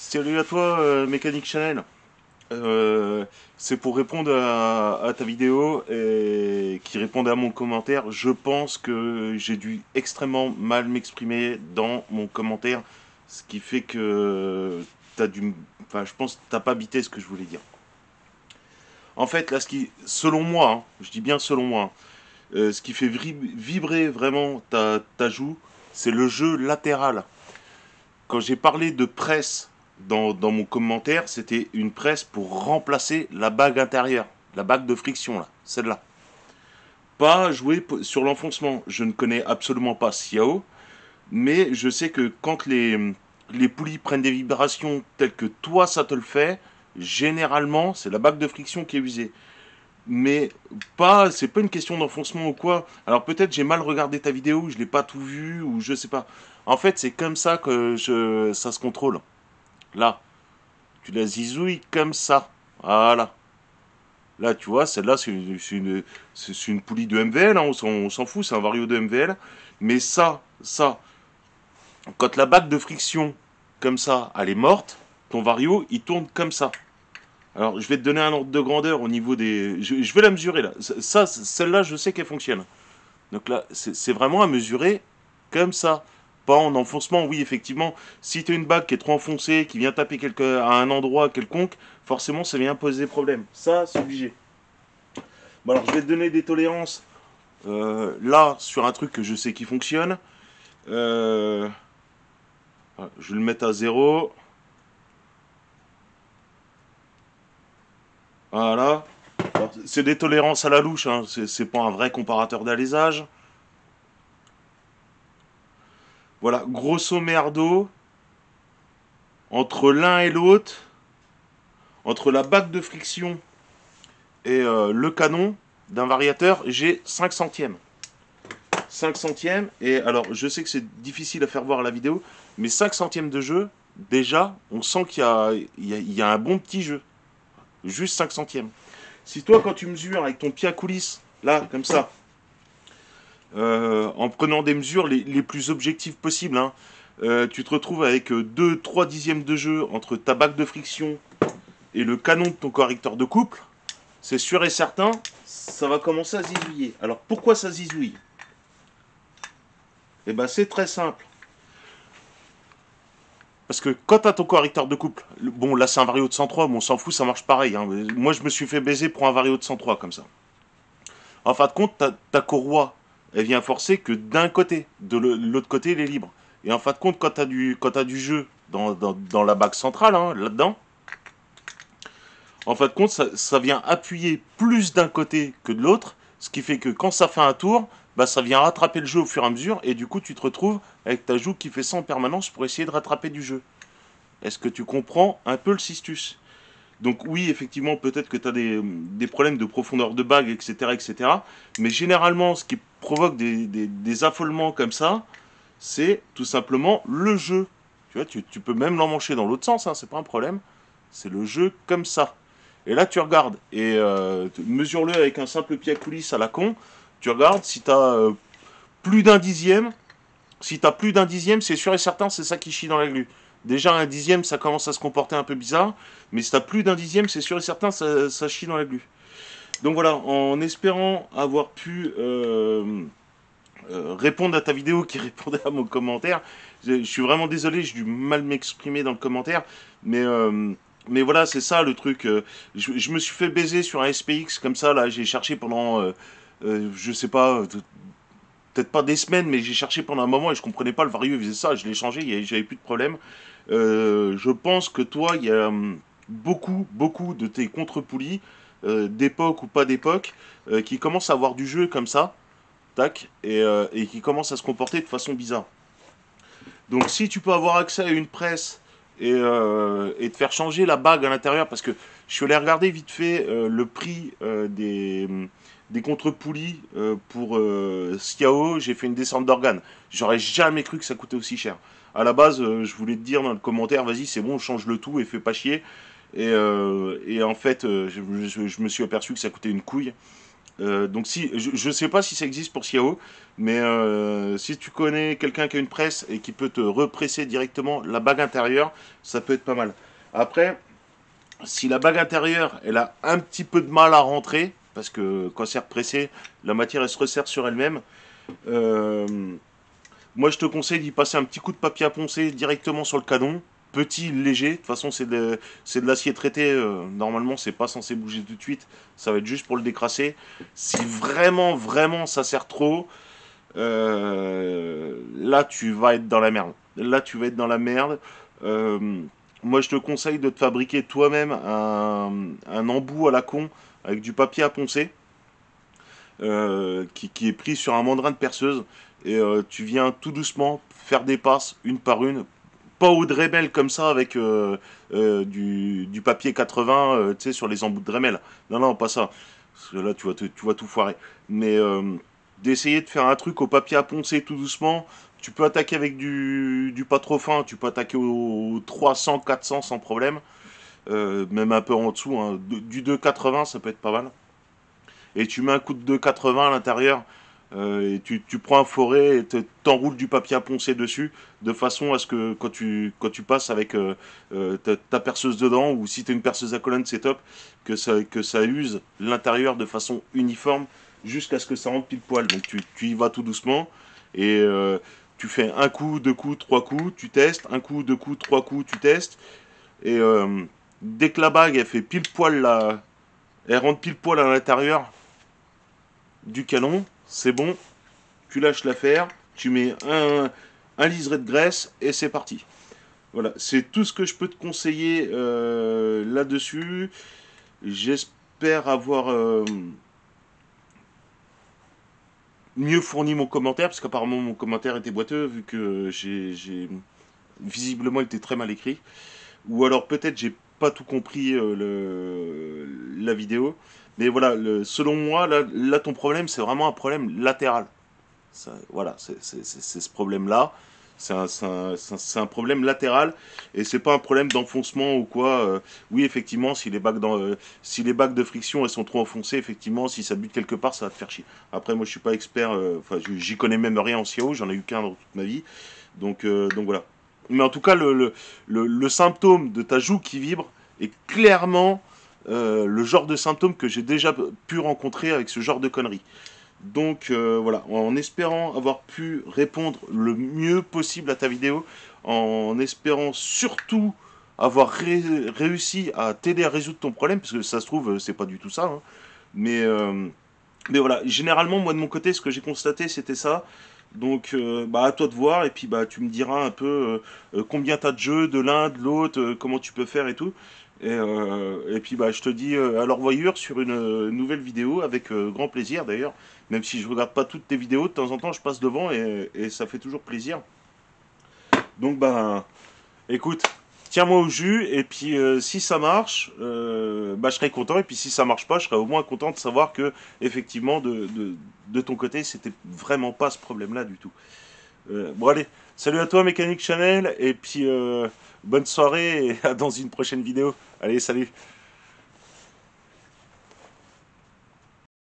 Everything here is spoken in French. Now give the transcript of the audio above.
Salut à toi, Mécanique Chanel. C'est pour répondre à ta vidéo et qui répondait à mon commentaire. Je pense que j'ai dû extrêmement mal m'exprimer dans mon commentaire, ce qui fait que t'as dû, enfin, je pense que t'as pas bité ce que je voulais dire. En fait, là, selon moi, hein, je dis bien selon moi, ce qui fait vibrer vraiment ta joue, c'est le jeu latéral. Quand j'ai parlé de presse dans mon commentaire, c'était une presse pour remplacer la bague intérieure, la bague de friction, là, celle-là. Pas jouer sur l'enfoncement. Je ne connais absolument pas Xiao, mais je sais que quand les poulies prennent des vibrations telles que toi ça te le fait, généralement c'est la bague de friction qui est usée. Mais pas, c'est pas une question d'enfoncement ou quoi. Alors peut-être j'ai mal regardé ta vidéo, je l'ai pas tout vu ou je sais pas. En fait, c'est comme ça que ça se contrôle. Là, tu la zizouilles comme ça. Voilà. Là, tu vois, celle-là, c'est une poulie de MVL, hein, on s'en fout, c'est un vario de MVL. Mais ça, quand la bague de friction, comme ça, elle est morte, ton vario, il tourne comme ça. Alors, je vais te donner un ordre de grandeur au niveau des... Je vais la mesurer, là. Ça, celle-là, je sais qu'elle fonctionne. Donc là, c'est vraiment à mesurer comme ça. Pas en enfoncement, oui, effectivement. Si tu as une bague qui est trop enfoncée, qui vient taper à un endroit quelconque, forcément, ça vient poser problème. Ça, c'est obligé. Bon, alors, je vais te donner des tolérances. Là, sur un truc que je sais qui fonctionne. Euh, je vais le mettre à 0. Voilà. C'est des tolérances à la louche, hein. C'est pas un vrai comparateur d'alésage. Voilà, grosso merdo, entre l'un et l'autre, entre la bague de friction et le canon d'un variateur, j'ai 5 centièmes. 5 centièmes, et alors je sais que c'est difficile à faire voir à la vidéo, mais 5 centièmes de jeu, déjà, on sent qu'il y a un bon petit jeu. Juste 5 centièmes. Si toi, quand tu mesures avec ton pied à coulisse, là, comme ça, en prenant des mesures les plus objectives possibles, hein, tu te retrouves avec 2-3 dixièmes de jeu entre ta bague de friction et le canon de ton correcteur de couple, c'est sûr et certain, ça va commencer à zizouiller. Alors pourquoi ça zizouille? Eh ben c'est très simple. Parce que quand tu as ton correcteur de couple, bon là c'est un vario de 103, mais on s'en fout, ça marche pareil, hein. Moi je me suis fait baiser pour un vario de 103 comme ça. En fin de compte, ta courroie, elle vient forcer que d'un côté, de l'autre côté elle est libre. Et en fin de compte, quand tu as du jeu dans la bague centrale, hein, là-dedans, en fin de compte, ça vient appuyer plus d'un côté que de l'autre, ce qui fait que quand ça fait un tour, bah, ça vient rattraper le jeu au fur et à mesure, et du coup tu te retrouves avec ta joue qui fait ça en permanence pour essayer de rattraper du jeu. Est-ce que tu comprends un peu le cistus? Donc oui, effectivement, peut-être que tu as des problèmes de profondeur de bague, etc., etc. Mais généralement, ce qui provoque des affolements comme ça, c'est tout simplement le jeu. Tu vois, tu peux même l'emmancher dans l'autre sens, hein, c'est pas un problème. C'est le jeu comme ça. Et là, tu regardes et mesure-le avec un simple pied à coulisse à la con. Tu regardes si tu as plus d'un dixième. Si tu as plus d'un dixième, c'est sûr et certain, c'est ça qui chie dans la glu. Déjà, un dixième, ça commence à se comporter un peu bizarre. Mais si tu as plus d'un dixième, c'est sûr et certain, ça chie dans la glu. Donc voilà, en espérant avoir pu répondre à ta vidéo qui répondait à mon commentaire. Je suis vraiment désolé, j'ai dû mal m'exprimer dans le commentaire, mais voilà, c'est ça le truc. Je me suis fait baiser sur un SPX comme ça, là, j'ai cherché pendant, je sais pas, peut-être pas des semaines, mais j'ai cherché pendant un moment et je comprenais pas, le Vario il faisait ça, je l'ai changé, j'avais plus de problème. Je pense que toi, il y a beaucoup de tes contre-poulies, d'époque ou pas d'époque, qui commencent à avoir du jeu comme ça, tac, et qui commence à se comporter de façon bizarre. Donc si tu peux avoir accès à une presse et te faire changer la bague à l'intérieur, parce que je suis allé regarder vite fait le prix des contre-poulies pour Xiao, j'ai fait une descente d'organes. J'aurais jamais cru que ça coûtait aussi cher. À la base, je voulais te dire dans le commentaire, vas-y, c'est bon, change le tout et fais pas chier. Et en fait, je me suis aperçu que ça coûtait une couille. Donc si, je sais pas si ça existe pour Xiao, mais si tu connais quelqu'un qui a une presse et qui peut te represser directement la bague intérieure, ça peut être pas mal. Après, si la bague intérieure, elle a un petit peu de mal à rentrer, parce que quand c'est repressé, la matière elle se resserre sur elle-même. euh, Moi je te conseille d'y passer un petit coup de papier à poncer directement sur le canon. Petit, léger, de toute façon c'est de l'acier traité, normalement c'est pas censé bouger tout de suite, ça va être juste pour le décrasser. Si vraiment, vraiment ça sert trop, là tu vas être dans la merde. Là tu vas être dans la merde. Euh, Moi je te conseille de te fabriquer toi-même un embout à la con avec du papier à poncer, qui est pris sur un mandrin de perceuse. Et tu viens tout doucement faire des passes une par une. Pas au Dremel comme ça avec du papier 80, tu sais, sur les embouts de Dremel. Non, non, pas ça. Parce que là, tu vas tout foirer. Mais d'essayer de faire un truc au papier à poncer tout doucement. Tu peux attaquer avec du pas trop fin. Tu peux attaquer au 300, 400 sans problème. Même un peu en dessous, hein. Du 2,80, ça peut être pas mal. Et tu mets un coup de 2,80 à l'intérieur, et tu prends un forêt et t'enroules du papier à poncer dessus, de façon à ce que quand tu passes avec ta perceuse dedans, ou si tu as une perceuse à colonne, c'est top, que ça use l'intérieur de façon uniforme jusqu'à ce que ça rentre pile poil. Donc tu y vas tout doucement, et tu fais un coup, deux coups, trois coups, tu testes, un coup, deux coups, trois coups, tu testes, et dès que la bague elle fait pile poil là, elle rentre pile poil à l'intérieur du canon, c'est bon, tu lâches l'affaire, tu mets un liseré de graisse et c'est parti. Voilà, c'est tout ce que je peux te conseiller là-dessus. J'espère avoir mieux fourni mon commentaire, parce qu'apparemment mon commentaire était boiteux, vu que visiblement il était très mal écrit. Ou alors peut-être j'ai pas tout compris la vidéo. Mais voilà, selon moi, là ton problème, c'est vraiment un problème latéral. Ça, voilà, c'est ce problème-là. C'est un problème latéral et c'est pas un problème d'enfoncement ou quoi. Oui, effectivement, si les bagues de friction elles sont trop enfoncées, effectivement, si ça bute quelque part, ça va te faire chier. Après, moi, je suis pas expert. Enfin, j'y connais même rien en CIO. J'en ai eu qu'un dans toute ma vie. Donc voilà. Mais en tout cas, le symptôme de ta joue qui vibre est clairement le genre de symptôme que j'ai déjà pu rencontrer avec ce genre de conneries. Donc voilà, en espérant avoir pu répondre le mieux possible à ta vidéo, en espérant surtout avoir réussi à t'aider à résoudre ton problème, parce que ça se trouve, c'est pas du tout ça, hein. Mais, euh, mais voilà, généralement, moi de mon côté, ce que j'ai constaté, c'était ça. Donc, bah, à toi de voir, et puis bah, tu me diras un peu combien t'as de jeux, de l'un, de l'autre, comment tu peux faire et tout. Et puis, bah, je te dis à leur revoyure sur une nouvelle vidéo, avec grand plaisir d'ailleurs. Même si je regarde pas toutes tes vidéos, de temps en temps, je passe devant et ça fait toujours plaisir. Donc, bah, écoute, tiens-moi au jus, et puis si ça marche, bah, je serai content, et puis si ça marche pas, je serai au moins content de savoir que, effectivement, de ton côté, c'était vraiment pas ce problème-là du tout. Bon, allez, salut à toi, Mécanique Chanel, et puis bonne soirée, et à dans une prochaine vidéo. Allez, salut!